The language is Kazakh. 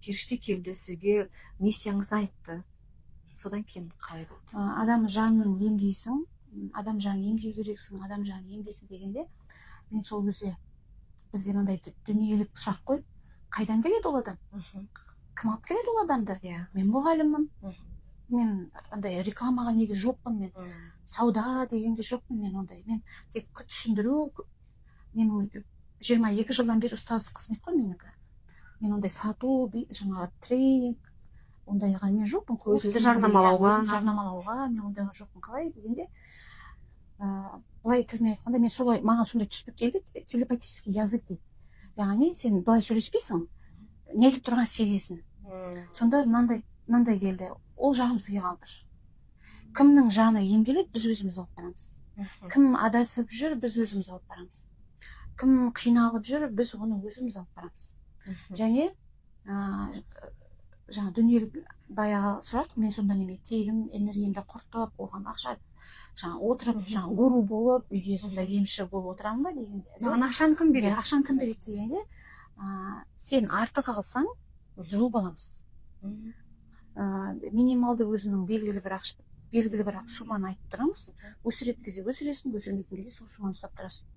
періште келді сізге миссияңызды айтты, содан кейін қалай болды? Адам жанын емдейсің, адам жанын емдеу керексің, адам жанын емдейсің дегенде, мен сол кезде бізде мындай дүниелік сұрақ қойып, қайдан келеді ол адам? Кім алып келеді ол адамды? Мен мұғаліммін, мен андай рекламаға неге жоқпын, мен сауда дегенде жоқпын, мен ондай, мен тек түсіндіру, мен 22 жылдан бері ұстаздық қызмет қой менікі. Мен ондай сату, жаңағы тренинг, ондайға мен жоқпын. Өзіңді жарнамалауға мен ондайға жоқпын. Қалай дегенде, былай тілмен айтқанда, мен солай, маған сондай түспіп келді, телепатический язык дейді. Яғни сен былай сөйлеспейсің, не айтып тұрған сезесің. Сонда мынандай келді, ол жағын бізге қалдыр. Кімнің жаны емделеді, біз өзіміз алып барамыз. Кім адасып жүр, біз өзіміз алып барамыз. Кім қиналып жүр, біз оны өзіміз алып барамыз. Және жаңа дүниелік баяғы сұрақ, мен сонда неме тегін энергиямды құртып, оған ақша отырып, гуру болып, үйде сондай емші болып отырамын ба дегенде. Ақшаны кім береді? Ақшаны кім береді дегенде, сен артық алсаң, жұлып аламыз. Минималды өзінің белгілі бір сумманы айтып тұрамыз. Өсіретін кезде өсіресің, өсірмейтін кезде сол сумманы ұстап тұрасың.